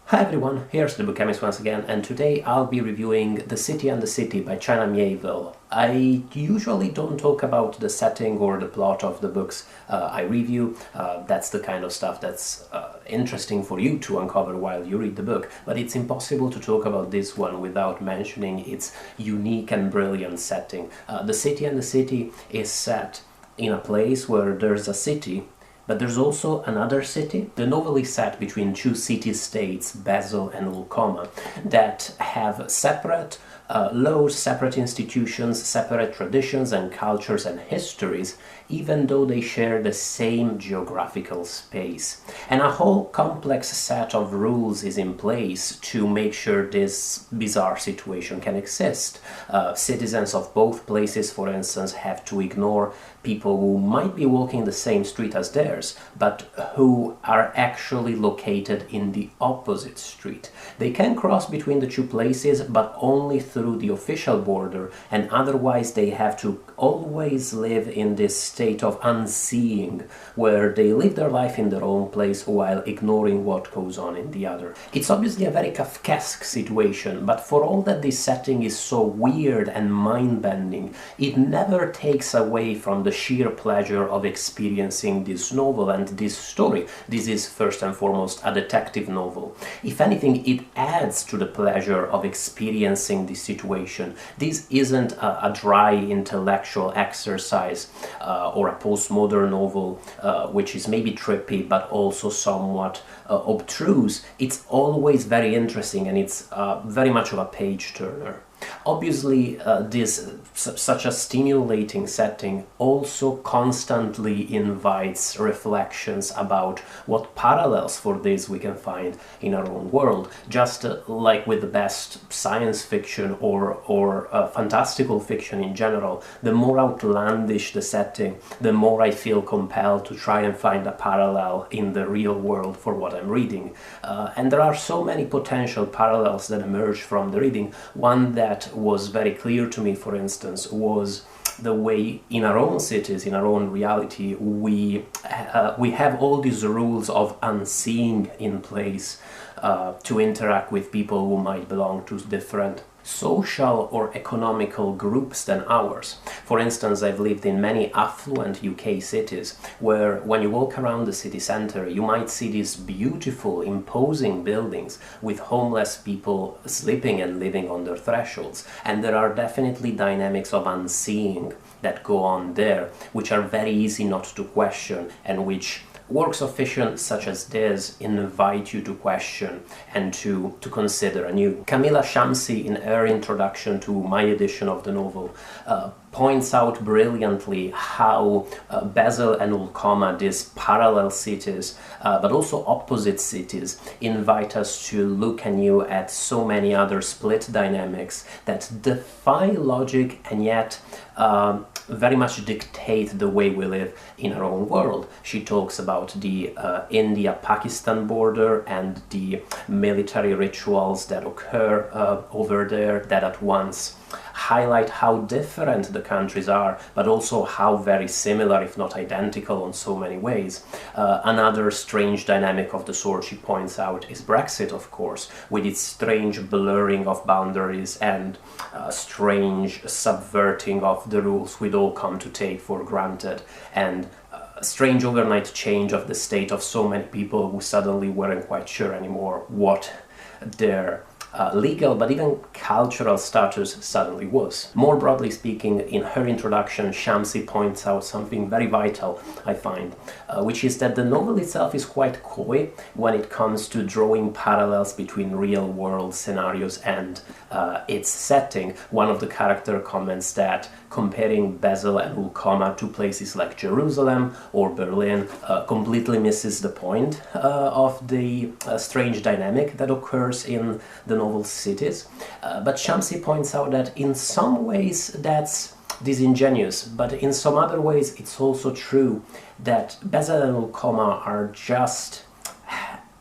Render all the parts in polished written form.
Hi everyone, here's the Book Chemist once again, and today I'll be reviewing The City and the City by China Miéville. I usually don't talk about the setting or the plot of the books I review. That's the kind of stuff that's interesting for you to uncover while you read the book, but it's impossible to talk about this one without mentioning its unique and brilliant setting. The City and the City is set in a place where there's a city, but there's also another city. The novel is set between two city-states, Basel and Ulcoma, that have separate laws, separate institutions, separate traditions and cultures and histories, even though they share the same geographical space. And a whole complex set of rules is in place to make sure this bizarre situation can exist. Citizens of both places, for instance, have to ignore people who might be walking the same street as theirs, but who are actually located in the opposite street. They can cross between the two places, but only through the official border, and otherwise they have to always live in this state of unseeing, where they live their life in their own place while ignoring what goes on in the other. It's obviously a very Kafkaesque situation, but for all that this setting is so weird and mind-bending, it never takes away from the sheer pleasure of experiencing this novel and this story. This is first and foremost a detective novel. If anything, it adds to the pleasure of experiencing this situation. This isn't a dry intellectual exercise or a postmodern novel which is maybe trippy but also somewhat obtruse. It's always very interesting, and it's very much of a page-turner. Obviously, such a stimulating setting also constantly invites reflections about what parallels for this we can find in our own world. Just like with the best science fiction or fantastical fiction in general, the more outlandish the setting, the more I feel compelled to try and find a parallel in the real world for what I'm reading. And there are so many potential parallels that emerge from the reading. One that was very clear to me, for instance, was the way in our own cities, in our own reality, we have all these rules of unseeing in place to interact with people who might belong to different social or economical groups than ours. For instance, I've lived in many affluent UK cities where when you walk around the city centre you might see these beautiful, imposing buildings with homeless people sleeping and living on their thresholds. And there are definitely dynamics of unseeing that go on there, which are very easy not to question, and which works of fiction such as this invite you to question and to consider anew. Camilla Shamsi, in her introduction to my edition of the novel, points out brilliantly how Basel and Ulcoma, these parallel cities, but also opposite cities, invite us to look anew at so many other split dynamics that defy logic and yet very much dictate the way we live in our own world. She talks about the India-Pakistan border and the military rituals that occur over there that at once highlight how different the countries are, but also how very similar, if not identical, in so many ways. Another strange dynamic of the sort she points out is Brexit, of course, with its strange blurring of boundaries and strange subverting of the rules we'd all come to take for granted, and strange overnight change of the state of so many people who suddenly weren't quite sure anymore what their legal but even cultural status suddenly was. More broadly speaking, in her introduction, Shamsi points out something very vital, I find, which is that the novel itself is quite coy when it comes to drawing parallels between real-world scenarios and its setting. One of the characters comments that comparing Basel and Ulcoma to places like Jerusalem or Berlin completely misses the point of the strange dynamic that occurs in the novel's cities. But Shamsi points out that in some ways that's disingenuous, but in some other ways it's also true that Basel and Ulcoma are just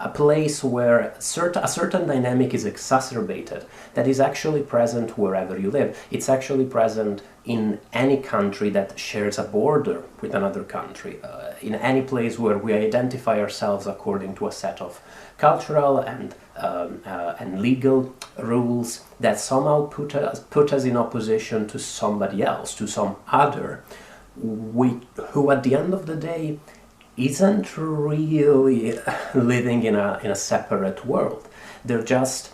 a place where a certain dynamic is exacerbated that is actually present wherever you live. It's actually present in any country that shares a border with another country, in any place where we identify ourselves according to a set of cultural and legal rules that somehow put us in opposition to somebody else, to some other, who at the end of the day isn't really living in a separate world. They're just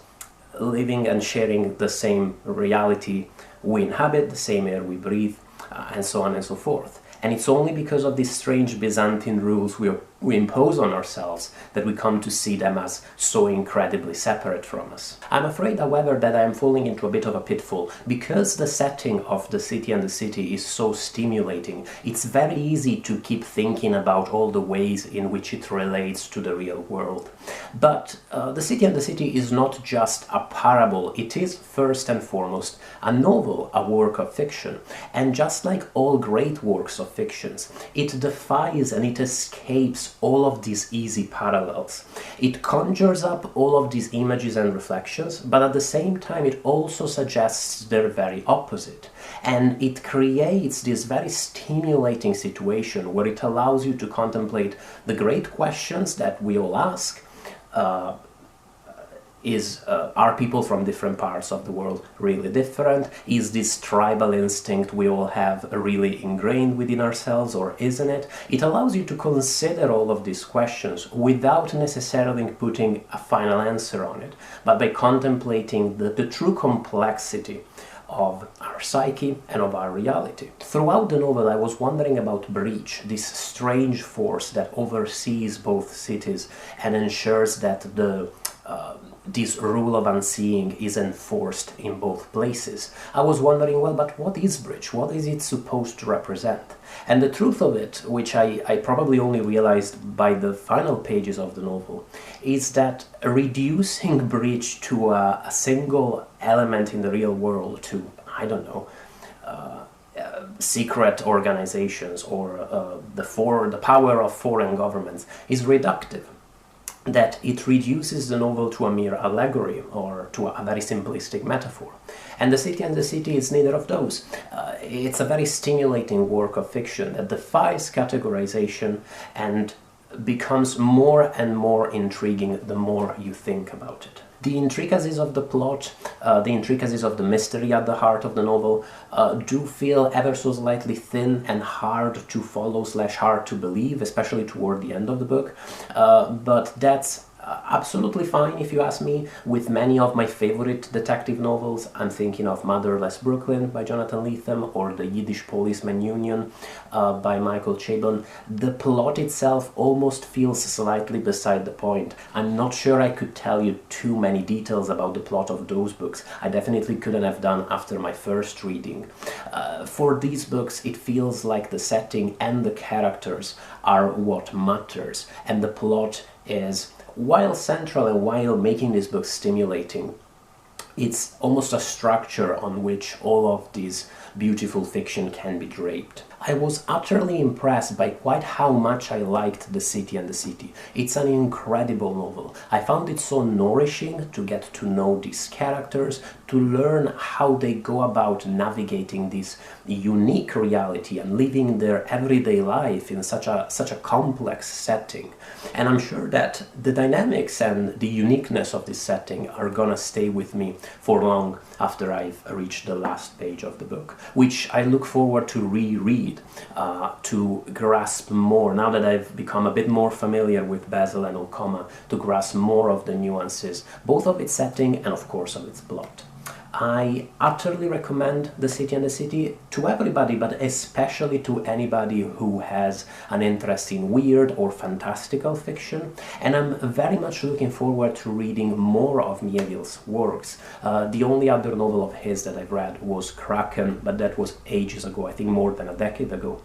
living and sharing the same reality we inhabit, the same air we breathe, and so on and so forth. And it's only because of these strange Byzantine rules we impose on ourselves that we come to see them as so incredibly separate from us. I'm afraid, however, that I am falling into a bit of a pitfall. Because the setting of The City and the City is so stimulating, it's very easy to keep thinking about all the ways in which it relates to the real world. But The City and the City is not just a parable, it is first and foremost a novel, a work of fiction. And just like all great works of fictions, it defies and it escapes all of these easy parallels. It conjures up all of these images and reflections, but at the same time it also suggests their very opposite. And it creates this very stimulating situation where it allows you to contemplate the great questions that we all ask. Are people from different parts of the world really different? Is this tribal instinct we all have really ingrained within ourselves, or isn't it? It allows you to consider all of these questions without necessarily putting a final answer on it, but by contemplating the true complexity of our psyche and of our reality. Throughout the novel I was wondering about Breach, this strange force that oversees both cities and ensures that this rule of unseeing is enforced in both places. I was wondering, well, but what is Breach? What is it supposed to represent? And the truth of it, which I probably only realized by the final pages of the novel, is that reducing Breach to a single element in the real world, to, I don't know, secret organizations or the power of foreign governments, is reductive. That it reduces the novel to a mere allegory or to a very simplistic metaphor. And The City and the City is neither of those. It's a very stimulating work of fiction that defies categorization and becomes more and more intriguing the more you think about it. The intricacies of the plot, the intricacies of the mystery at the heart of the novel do feel ever so slightly thin and hard to follow / hard to believe, especially toward the end of the book, but that's absolutely fine if you ask me. With many of my favorite detective novels, I'm thinking of Motherless Brooklyn by Jonathan Lethem or The Yiddish Policeman Union by Michael Chabon, the plot itself almost feels slightly beside the point. I'm not sure I could tell you too many details about the plot of those books. I definitely couldn't have done after my first reading. For these books, it feels like the setting and the characters are what matters, and the plot is, while central and while making this book stimulating, it's almost a structure on which all of this beautiful fiction can be draped. I was utterly impressed by quite how much I liked The City and the City. It's an incredible novel. I found it so nourishing to get to know these characters, to learn how they go about navigating this unique reality and living their everyday life in such a complex setting. And I'm sure that the dynamics and the uniqueness of this setting are gonna stay with me for long after I've reached the last page of the book, which I look forward to reread, to grasp more, now that I've become a bit more familiar with Basil and Okoma, to grasp more of the nuances, both of its setting and of course of its plot. I utterly recommend The City and the City to everybody, but especially to anybody who has an interest in weird or fantastical fiction, and I'm very much looking forward to reading more of Miéville's works. The only other novel of his that I've read was Kraken, but that was ages ago, I think more than a decade ago.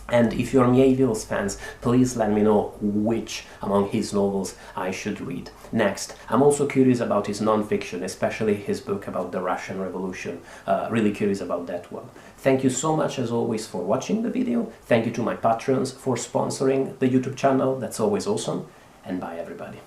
And if you're Miéville's fans, please let me know which among his novels I should read next. I'm also curious about his non-fiction, especially his book about the Russian Revolution. Really curious about that one. Thank you so much as always for watching the video. Thank you to my patrons for sponsoring the YouTube channel. That's always awesome. And bye everybody.